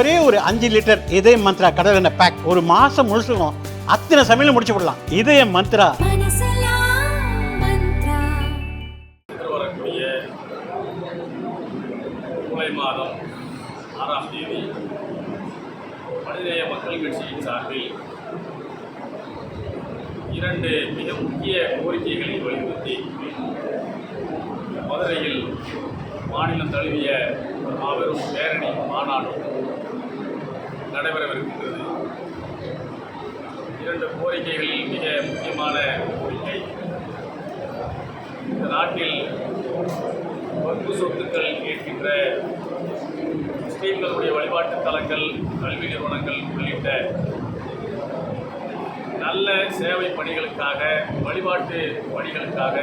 ஒரே ஒரு 5 லிட்டர் இதய மந்த்ரா கடல் எண்ணெய் பேக் ஒரு மாசம் முழுசுக்கும் அத்தனை சமையல் முடிச்சு விடலாம். இதய மந்த்ரா. வரக்கூடிய ஜூலை மாதம் 6ஆம் தேதி மனிதநேய மக்கள் கட்சியின் சார்பில் 2 மிக முக்கிய கோரிக்கைகளை வலியுறுத்தி மதுரையில் மாநிலம் தழுவிய ஒரு மாபெரும் பேரணி மாநாடு நடைபெறவிருக்கின்றது. 2 கோரிக்கைகளில் மிக முக்கியமான கோரிக்கை, இந்த நாட்டில் வக்ஃப் சொத்துக்கள் கேட்கின்ற முஸ்லீம்களுடைய வழிபாட்டு தலங்கள், கல்வி நிறுவனங்கள் உள்ளிட்ட நல்ல சேவை பணிகளுக்காக, வழிபாட்டு பணிகளுக்காக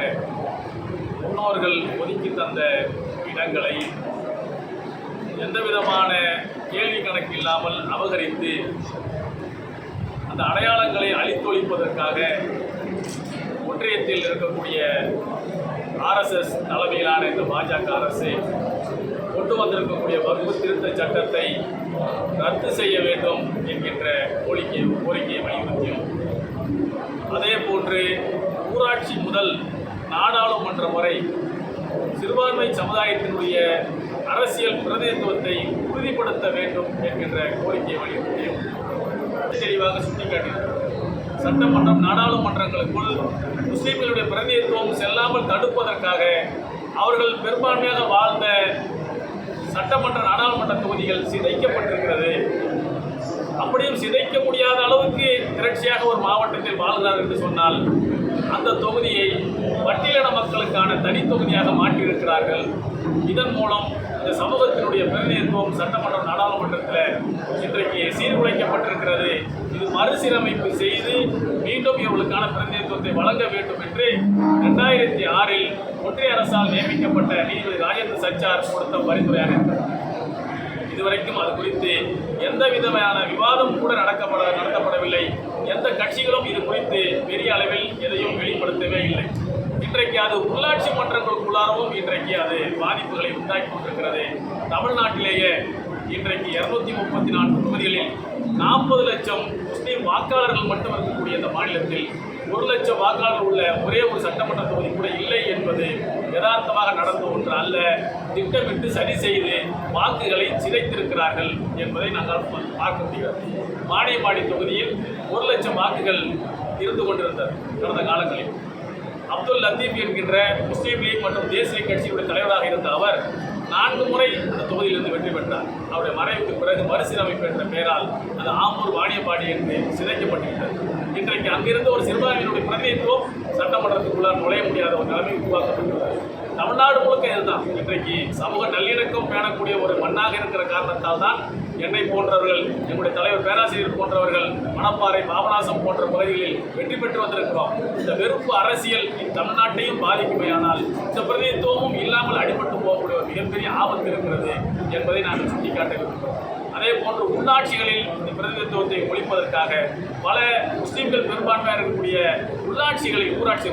முன்னோர்கள் ஒதுக்கி தந்த இடங்களை எந்த விதமான கேள்வி கணக்கு இல்லாமல் அபகரித்து அந்த அடையாளங்களை அழித்தொழிப்பதற்காக ஒன்றியத்தில் இருக்கக்கூடிய ஆர்எஸ்எஸ் தலைமையிலான இந்த பாஜக அரசு கொண்டு வந்திருக்கக்கூடிய வக்ஃப் திருத்த சட்டத்தை ரத்து செய்ய வேண்டும் என்கின்ற கோரிக்கையை வலியுறுத்தியும், அதே போன்று ஊராட்சி முதல் நாடாளுமன்றம் வரை சிறுபான்மை சமுதாயத்தினுடைய அரசியல் பிரதிநிதித்துவத்தை உறுதிப்படுத்த வேண்டும் என்கின்ற கோரிக்கையை வலியுறுத்தியும் தெளிவாக சுட்டிக்காட்டினார். சட்டமன்றம், நாடாளுமன்றங்களுக்குள் முஸ்லீம்களுடைய பிரதிநிதித்துவம் செல்லாமல் தடுப்பதற்காக அவர்கள் பெரும்பான்மையாக வாழ்ந்த சட்டமன்ற, நாடாளுமன்ற தொகுதிகள் சிதைக்கப்பட்டிருக்கிறது. அப்படியும் சிதைக்க முடியாத அளவுக்கு திரட்சியாக ஒரு மாவட்டத்தில் வாழ்கிறார் என்று சொன்னால் அந்த தொகுதியை பட்டியலின மக்களுக்கான தனி தொகுதியாக மாற்றியிருக்கிறார்கள். இதன் மூலம் இந்த சமூகத்தினுடைய பிரதிநிதித்துவம் சட்டமன்றம், நாடாளுமன்றத்தில் இன்றைக்கு சீர்குலைக்கப்பட்டிருக்கிறது. இது மறுசீரமைப்பு செய்து மீண்டும் இவர்களுக்கான பிரதிநிதித்துவத்தை வழங்க வேண்டும் என்று 2006இல் ஒன்றிய அரசால் நியமிக்கப்பட்ட நீதிபதி ராஜேந்திர சச்சார் கொடுத்த பரிந்துரையாக இதுவரைக்கும் அது குறித்து எந்த விதமான விவாதம் கூட நடத்தப்படவில்லை. எந்த கட்சிகளும் இது குறித்து பெரிய அளவில் எதையும் வெளிப்படுத்தவே இல்லை. இன்றைக்கு அது உள்ளாட்சி மன்றங்களுக்குள்ளாரவும் இன்றைக்கு அது பாதிப்புகளை உண்டாக்கி கொண்டிருக்கிறது. தமிழ்நாட்டிலேயே இன்றைக்கு 234 தொகுதிகளில் 40 லட்சம் முஸ்லீம் வாக்காளர்கள் மட்டும் இருக்கக்கூடிய இந்த மாநிலத்தில் 1 லட்சம் வாக்காளர்கள் உள்ள ஒரே ஒரு சட்டமன்ற தொகுதி கூட இல்லை என்பது யதார்த்தமாக நடந்த ஒன்று அல்ல. திட்டமிட்டு சரி செய்து வாக்குகளை சிதைத்திருக்கிறார்கள் என்பதை நாங்கள் பார்க்க முடிகிறது. மானியம்பாடி தொகுதியில் 1 லட்சம் வாக்குகள் இருந்து கொண்டிருந்தது கடந்த காலங்களில். அப்துல் லத்தீப் என்கின்ற முஸ்லீம் லீக் மற்றும் தேசிய கட்சியுடைய தலைவராக இருந்த அவர் 4 முறை அந்த தொகுதியிலிருந்து வெற்றி பெற்றார். அவருடைய மறைவுக்கு பிறகு மறுசீரமைப்பு என்ற பெயரால் அது ஆம்பூர் வாணியம்பாடி என்று சிதைக்கப்பட்டுவிட்டது. இன்றைக்கு அங்கிருந்து ஒரு சிறுபான்மையினுடைய பிரதிநிதித்துவம் சட்டமன்றத்துக்குள்ளார் நுழைய முடியாத ஒரு நிலைமை உருவாக்கப்பட்டுள்ளது. தமிழ்நாடு முழுக்க இதுதான். இன்றைக்கு சமூக நல்லிணக்கம் பேணக்கூடிய ஒரு மண்ணாக இருக்கிற காரணத்தால் தான் என்னை போன்றவர்கள், எங்களுடைய தலைவர் பேராசிரியர் போன்றவர்கள் மணப்பாறை, பாபநாசம் போன்ற பகுதிகளில் வெற்றி பெற்று வந்திருக்கிறோம். இந்த வெறுப்பு அரசியல் தமிழ்நாட்டையும் பாதிக்குமையானால் இந்த பிரதிநிதித்துவமும் இல்லாமல் அடிபட்டு போகக்கூடிய ஒரு மிகப்பெரிய ஆபத்து இருக்கிறது என்பதை நாங்கள் சுட்டிக்காட்ட விரும்புகிறோம். அதே போன்று உள்ளாட்சிகளில் இந்த பிரதிநிதித்துவத்தை ஒழிப்பதற்காக பல முஸ்லீம்கள் பெரும்பான்மையாக இருக்கக்கூடிய உள்ளாட்சிகளில், ஊராட்சி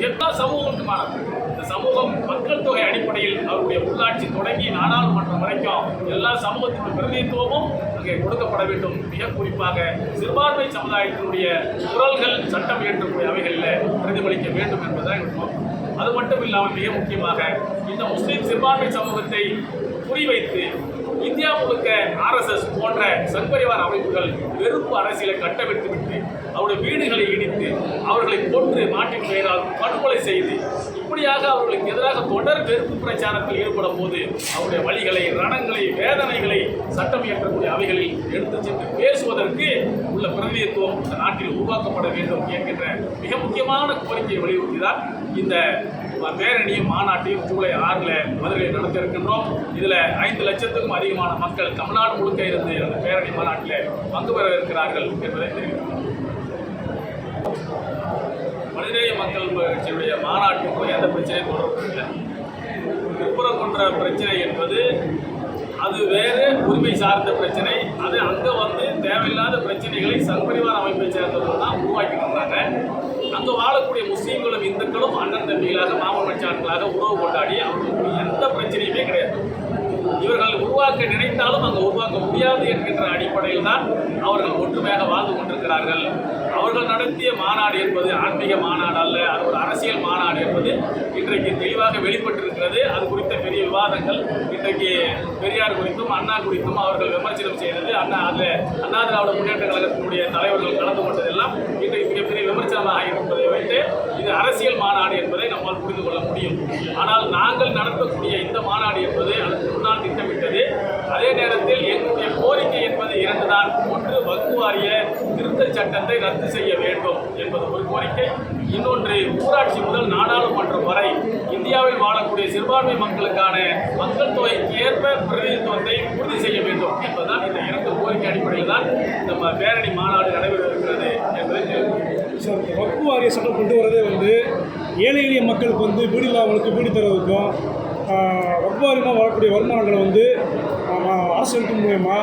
எல்லா சமூகத்துக்குமானது. இந்த சமூகம் மக்கள் தொகை அடிப்படையில் அவருடைய உள்ளாட்சி தொடங்கி நாடாளுமன்றம் வரைக்கும் எல்லா சமூகத்தின் பிரதிநிதித்துவமும் அங்கே கொடுக்கப்பட வேண்டும். மிக குறிப்பாக சிறுபான்மை சமுதாயத்தினுடைய குரல்கள் சட்டம் இயற்றக்கூடிய அவைகளில் பிரதிபலிக்க வேண்டும் என்பதுதான் இருக்கும். அது மட்டும் இல்லாமல் மிக முக்கியமாக இந்த முஸ்லீம் சிறுபான்மை சமூகத்தை குறிவைத்து இந்தியா முழுக்க ஆர்எஸ்எஸ் போன்ற சங்பரிவார அமைப்புகள் வெறுப்பு அரசியலை கட்டவிழ்த்துவிட்டு அவருடைய வீடுகளை இடித்து அவர்களை கொன்று நாட்டின் பெயரால் படுகொலை செய்து இப்படியாக அவர்களுக்கு எதிராக தொடர் வெறுப்பு பிரச்சாரத்தில் ஈடுபடும் போது அவருடைய வழிகளை, ரணங்களை, வேதனைகளை சட்டம் இயற்றக்கூடிய அவைகளில் எடுத்து சென்று பேசுவதற்கு உள்ள பிரதிநிதித்துவம் இந்த நாட்டில் உருவாக்கப்பட வேண்டும் என்கின்ற மிக முக்கியமான கோரிக்கையை வலியுறுத்திதான் இந்த பேரணியும் மாநாட்டையும் ஜூலை 6 மதுரையில் நடத்த இருக்கின்றோம். இதில் 5 லட்சத்துக்கும் அதிகமான மக்கள் தமிழ்நாடு முழுக்க இருந்து அந்த பேரணி மாநாட்டில் பங்கு பெற இருக்கிறார்கள் என்பதை தெரிவிக்கிறோம். மனிதநேய மக்கள் கட்சியுடைய மாநாட்டுக்கு எந்த பிரச்சனையும் தொடர்பு இல்லை. திருப்பரங்குன்ற பிரச்சனை என்பது அது வேறு உரிமை சார்ந்த பிரச்சனை. அது அங்கே தேவையில்லாத பிரச்சனைகளை சங்பரிவார அமைப்பை சேர்ந்தவர்கள் தான் உருவாக்கி வந்தாங்க. அங்கே வாழக்கூடிய முஸ்லீம்களும் இந்துக்களும் அண்ணன் தம்பிகளாக, மாமன் மச்சான்களாக உறவு கொண்டாடி அவர்களுக்கு எந்த பிரச்சனையுமே கிடையாது. இவர்கள் உருவாக்க உருவாக்க நினைத்தாலும் அங்கே உருவாக்க முடியாது என்கின்ற அடிப்படையில் தான் அவர்கள் ஒற்றுமையாக வாழ்ந்து கொண்டிருக்கிறார்கள். அவர்கள் நடத்திய மாநாடு என்பது ஆன்மீக மாநாடு அல்ல, அது ஒரு அரசியல் மாநாடு என்பது இன்றைக்கு தெளிவாக வெளிப்பட்டிருக்கிறது. அது குறித்த பெரிய விவாதங்கள் இன்றைக்கு பெரியார் குறித்தும் அண்ணா குறித்தும் அவர்கள் விமர்சனம் செய்தது, அண்ணா திராவிட முன்னேற்ற கழகத்தினுடைய தலைவர்கள் கலந்து கொண்டதெல்லாம் இன்றைக்கு மிகப்பெரிய விமர்சனமாக இருப்பதை வைத்து இது அரசியல் மாநாடு என்பதை நம்மால் புரிந்து கொள்ள முடியும். ஆனால் நாங்கள் நடத்தக்கூடிய இந்த மாநாடு என்பது அதற்கு முன்னால் திட்டமிட்டது. அதே நேரத்தில் எங்களுடைய கோரிக்கை என்பது இரண்டு தான். ஒன்று, வக்ஃப் வாரிய திருத்தச் சட்டத்தை ரத்து செய்ய வேண்டும் என்பது ஒரு கோரிக்கை. இன்னொன்று, ஊராட்சி முதல் நாடாளுமன்றம் வரை இந்தியாவில் வாழக்கூடிய சிறுபான்மை மக்களுக்கான மக்கள் தொகைக்கு ஏற்ப பிரதிநிதித்துவத்தை உறுதி செய்ய வேண்டும் என்பதுதான். இந்த இரண்டு கோரிக்கை அடிப்படையில் தான் நம்ம பேரணி மாநாடு நடைபெறுகிறது என்பதை சார், வக்ஃப் வாரிய சட்டம் கொண்டு வரதே ஏழை எளிய மக்களுக்கு வீடு இல்லாதவங்களுக்கு வீடு தருவதற்கும், வக்ஃப் வாரியமாக வரக்கூடிய வருமானங்களை அரசு மூலயமா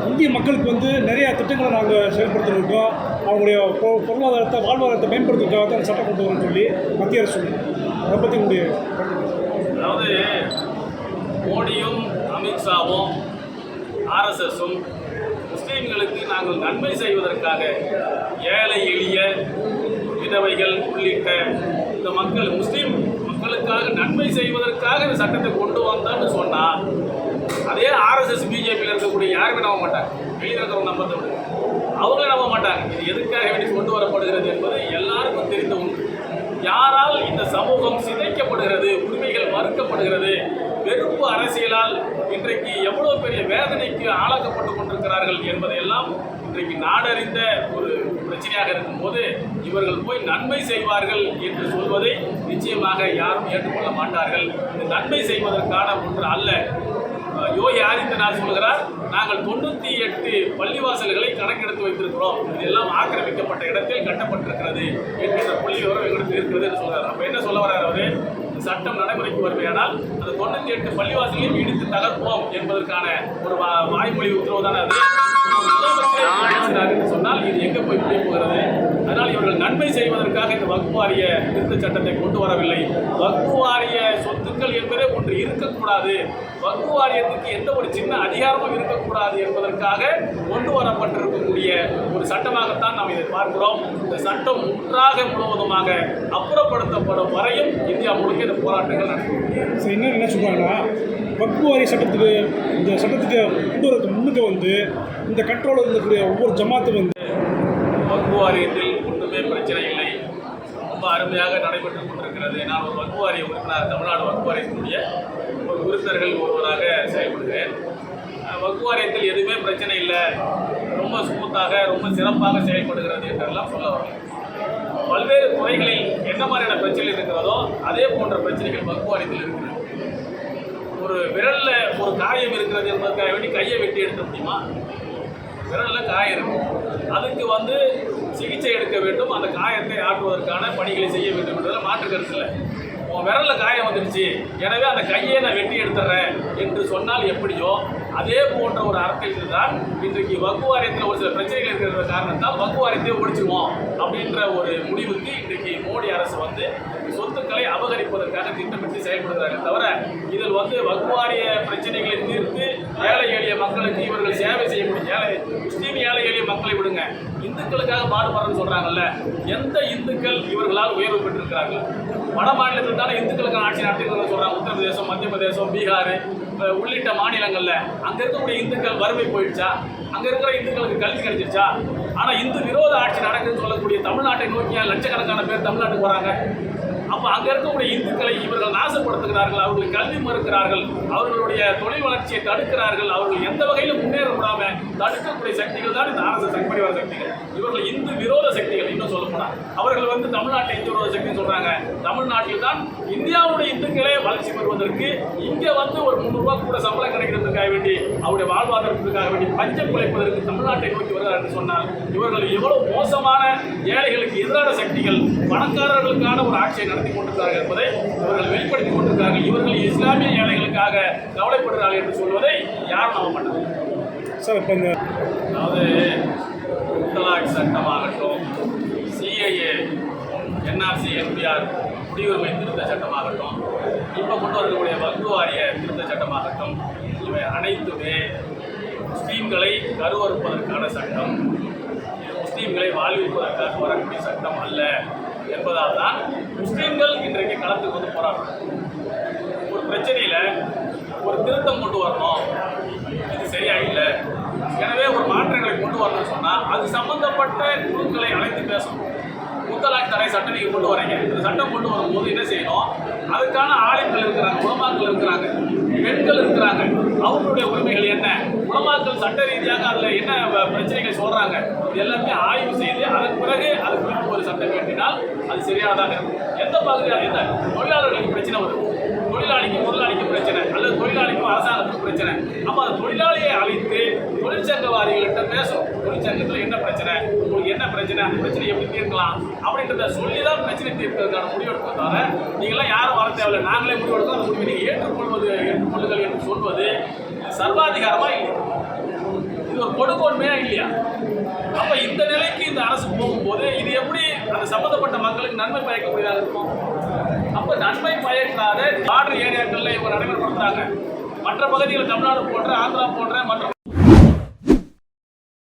இந்திய மக்களுக்கு நிறையா திட்டங்களை நாங்கள் செயல்படுத்துறதுக்கும் அவங்களுடைய பொருளாதாரத்தை வாழ்வாதாரத்தை மேம்படுத்துறதுக்காக தான் சட்டம் கொண்டு வரணும்னு சொல்லி மத்திய அரசு அதை பற்றி உங்களுடைய அதாவது மோடியும் அமித்ஷாவும் ஆர்எஸ்எஸும் முஸ்லீம்களுக்கு நாங்கள் நன்மை செய்வதற்காக ஏழை எளிய விதவைகள் உள்ளிட்ட இந்த முஸ்லீம் மக்களுக்காக நன்மை செய்வதற்காக இந்த சட்டத்தை கொண்டு வந்தோம்னு சொன்னால் அதே ஆர்எஸ்எஸ் பிஜேபியில் இருக்கக்கூடிய யாருமே நம்ப மாட்டாங்க. வெளியில் இருக்கிறவங்க நம்பத்தை விட அவங்களே நம்ப மாட்டாங்க. இது எதுக்காக வேண்டி கொண்டு வரப்படுகிறது என்பது எல்லாருக்கும் தெரிந்த ஒன்று. யாரால் இந்த சமூகம் சிதைக்கப்படுகிறது, உரிமைகள் மறுக்கப்படுகிறது, வெறுப்பு அரசியலால் இன்றைக்கு எவ்வளவு பெரிய வேதனைக்கு ஆளாக்கப்பட்டு கொண்டிருக்கிறார்கள் என்பதையெல்லாம் இன்றைக்கு நாடறிந்த ஒரு பிரச்சனையாக இருக்கும்போது இவர்கள் போய் நன்மை செய்வார்கள் என்று சொல்வதை நிச்சயமாக யாரும் ஏற்றுக்கொள்ள மாட்டார்கள். இது நன்மை செய்வதற்கான ஒன்று அல்ல. யோகி ஆதித்யநாத் சொல்கிறார், நாங்கள் 98 பள்ளிவாசல்களை கணக்கெடுத்து வைத்திருக்கிறோம், இதெல்லாம் ஆக்கிரமிக்கப்பட்ட இடத்தில் கட்டப்பட்டிருக்கிறது என்கிற புள்ளி விவரம் எங்களுக்கு இருக்கிறது என்று சொல்கிறார். அப்போ என்ன சொல்ல வர்றார் அவர்? சட்டம் நடைமுறைக்கு வருமையானால் அந்த 98 பள்ளிவாசலையும் இடித்து தகர்ப்போம் என்பதற்கான ஒரு வாய்மொழி உத்தரவு தானே அது. சொன்னால் இது எங்கே போய் முடிய போகிறது? அதனால் இவர்கள் நன்மை செய்வதற்காக இந்த வக்ஃப் வாரிய திருத்த சட்டத்தை கொண்டு வரவில்லை. வக்ஃப் வாரிய சொத்துக்கள் என்பதே ஒன்று இருக்கக்கூடாது, வக்ஃப் வாரியத்துக்கு எந்த ஒரு சின்ன அதிகாரமும் இருக்கக்கூடாது என்பதற்காக கொண்டு வரப்பட்டிருக்கக்கூடிய ஒரு சட்டமாகத்தான் நாம் இதை பார்க்கிறோம். இந்த சட்டம் முழுவதுமாக அப்புறப்படுத்தப்படும் வரையும் இந்தியா முழுக்க இந்த போராட்டங்கள் நடக்கும். என்ன சொல்றாங்கன்னா, வக்ஃப் வாரிய சட்டத்துக்கு இந்த சட்டத்துக்கு கொண்டு வரதுக்கு முன்னுக்கு இந்த கண்ட்ரோலில் இருக்கக்கூடிய ஒவ்வொரு ஜமாத்தும் வக்ஃப் வாரியத்தில் ஒன்றுமே பிரச்சனை இல்லை, ரொம்ப அருமையாக நடைபெற்று கொண்டிருக்கிறது. நான் ஒரு வக்ஃப் வாரிய உறுப்பினர், தமிழ்நாடு வக்ஃப் வாரியத்தினுடைய ஒரு உறுப்பினர்கள் ஒருவராக செயல்படுகிறேன். வக்ஃப் வாரியத்தில் எதுவுமே பிரச்சனை இல்லை, ரொம்ப ஸ்மூத்தாக ரொம்ப சிறப்பாக செயல்படுகிறது என்றெல்லாம் சொல்ல வரலாம். பல்வேறு துறைகளில் என்ன மாதிரியான பிரச்சனைகள் இருக்கிறதோ அதே போன்ற பிரச்சனைகள் வக்ஃப் வாரியத்தில் இருக்கிறது. ஒரு விரலில் ஒரு காயம் இருக்கிறது என்பதற்காக வேண்டி கையை வெட்டி எடுக்க முடியுமா? விரலில் காயம் இருக்கும், அதுக்கு சிகிச்சை எடுக்க வேண்டும், அந்த காயத்தை ஆற்றுவதற்கான பணிகளை செய்ய வேண்டும் என்றதில் மாற்று கருத்து இல்லை. உன் விரலில் காயம் வந்துடுச்சு, எனவே அந்த கையை நான் வெட்டி எடுத்துறேன் என்று சொன்னால் எப்படியோ அதே போன்ற ஒரு அரசியல் தான் இன்றைக்கு வக்ஃப் வாரியத்தில் ஒரு சில பிரச்சனைகள் இருக்கிற காரணத்தால் வக்ஃப் வாரியத்தையே ஒழிச்சிருவோம் அப்படின்ற ஒரு முடிவுக்கு இன்றைக்கு மோடி அரசு சொத்துக்களை அபகரிப்பதற்காக திட்டமிட்டு செயல்படுகிறார்கள். தவிர இதில் வக்ஃப் வாரிய பிரச்சனைகளை தீர்த்து ஏழை எளிய மக்களுக்கு இவர்கள் சேவை செய்யக்கூடிய முஸ்லீம் ஏழை எளிய மக்களை விடுங்க, இந்துக்களுக்காக பாடுபடுறன்னு சொல்றாங்கல்ல, எந்த இந்துக்கள் இவர்களால் உயர்வு பெற்றிருக்கிறார்கள்? வட மாநிலத்தில் தானே இந்துக்களுக்கான ஆட்சி நடத்திருக்கிறத சொல்றாங்க. உத்தரப்பிரதேசம், மத்திய பிரதேசம், பீகார் உள்ளிட்ட மாநிலங்கள்ல அங்க இருக்கக்கூடிய இந்துக்கள் வறுமை போயிடுச்சா? அங்க இருக்கிற இந்துக்களுக்கு கல்வி கிடைச்சிருச்சா? ஆனா இந்து விரோத ஆட்சி நடக்குதுன்னு சொல்லக்கூடிய தமிழ்நாட்டை நோக்கிய லட்சக்கணக்கான பேர் தமிழ்நாட்டுக்கு வராங்க. அப்போ அங்கே இருக்கக்கூடிய இந்துக்களை இவர்கள் நாசப்படுத்துகிறார்கள், அவர்கள் கல்வி மறுக்கிறார்கள், அவர்களுடைய தொழில் வளர்ச்சியை தடுக்கிறார்கள், அவர்கள் எந்த வகையிலும் முன்னேற விடாமல் தடுக்கக்கூடிய சக்திகள் தான் இந்த அரசு பரிவார சக்திகள். இவர்கள் இந்து விரோத சக்திகள். இன்னும் சொல்லப்போனால் அவர்கள் தமிழ்நாட்டை இந்து விரோத சக்தின்னு சொல்கிறாங்க. தமிழ்நாட்டில் தான் இந்தியாவுடைய இந்துக்களே வளர்ச்சி பெறுவதற்கு இங்கே ஒரு 300 ரூபா கூட சம்பளம் கிடைக்கிறதுக்காக வேண்டி அவருடைய வாழ்வாதாரத்துக்காக வேண்டி பஞ்சம் குலைப்பதற்கு தமிழ்நாட்டை நோக்கி வருகிறார் என்று சொன்னால் இவர்கள் எவ்வளவு மோசமான ஏழைகளுக்கு எதிரான சக்திகள், பணக்காரர்களுக்கான ஒரு ஆட்சியை நடத்தி கொண்டிருக்கிறார்கள் என்பதை இவர்கள் வெளிப்படுத்திக் கொண்டிருக்கிறார்கள். இவர்கள் இஸ்லாமிய ஏழைகளுக்காக கவலைப்படுகிறார்கள் என்று சொல்வதை யாரும் நம்ப மாட்டாங்க. சார், இப்போ அதாவது முத்தலாக் சட்டமாகட்டும், சிஏஏ, என்ஆர்சி, என்பிஆர் குடியுரிமை திருத்த சட்டமாகட்டும், இப்போ கொண்டு வரக்கூடிய வக்ஃப் வாரிய திருத்த சட்டமாகட்டும், இவை அனைத்துமே முஸ்லீம்களை கருவறுப்பதற்கான சட்டம், முஸ்லீம்களை வாழ்விப்பதற்காக வரக்கூடிய சட்டம் அல்ல என்பதால் தான் முஸ்லீம்கள் இன்றைக்கு களத்துக்கு வந்து போராடுறாங்க. ஒரு பிரச்சனையில் ஒரு திருத்தம் கொண்டு வரணும், இது சரியா இல்லை, எனவே ஒரு மாற்றங்களை கொண்டு வரணும்னு சொன்னால் அது சம்பந்தப்பட்ட குழுக்களை அழைத்து பேசணும். முத்தலாக் தடை சட்டம் நீங்கள் கொண்டு வரீங்க, இந்த சட்டம் கொண்டு வரும்போது என்ன செய்யணும், அதுக்கான ஆளுங்கள் இருக்கிறாங்க, உலமாக்கள் இருக்கிறாங்க, பெண்கள் இருக்கிறாங்க, அவங்களுடைய உரிமைகள் என்ன, உலமாக்கள் சட்ட ரீதியாக அதில் என்ன பிரச்சனைகள் சொல்கிறாங்க, இது எல்லாமே ஆய்வு செய்து அதன் பிறகு அது குறித்து ஒரு சட்டம் வேண்டினால் அது சரியானதாக இருக்கும். எந்த பகுதியாக எந்த தொழிலாளர்களுக்கு பிரச்சனை வரும், தொழிலாளிக்கு முதலாளிக்கு பிரச்சனை அல்லது தொழிலாளிக்கும் அரசாங்கத்துக்கு பிரச்சனை, அப்போ அந்த தொழிலாளியை அழைத்து தொழிற்சங்கவாதிகள்கிட்ட பேசும், தொழிற்சங்கத்தில் என்ன பிரச்சனை, உங்களுக்கு என்ன பிரச்சனை, அந்த பிரச்சனை எப்படி தீர்க்கலாம் அப்படின்றத சொல்லி தான் பிரச்சனை தீர்க்கிறதுக்கான முடிவெடுப்பதை தவிர நீங்களாம் யாரும் வர தேவையில்லை, நாங்களே முடிவெடுக்கிறோம், அந்த முடிவை நீங்கள் ஏற்றுக்கொள்ளுங்கள் என்று சொல்வது சர்வாதிகாரமாக இல்லை, இது ஒரு கொடுக்கோன்மையா இல்லையா? அப்போ இந்த நிலைக்கு இந்த அரசு போகும்போது இது எப்படி அந்த சம்பந்தப்பட்ட மக்களுக்கு நன்மை பயக்கக்கூடியதாக இருக்கும்? அப்போ நன்மை பயக்காத பார்டர் ஏரியாக்களில் இவங்க நடைமுறைப்படுத்துறாங்க. மற்ற பகுதிகளில் தமிழ்நாடு போன்ற ஆந்திரா போன்ற மற்ற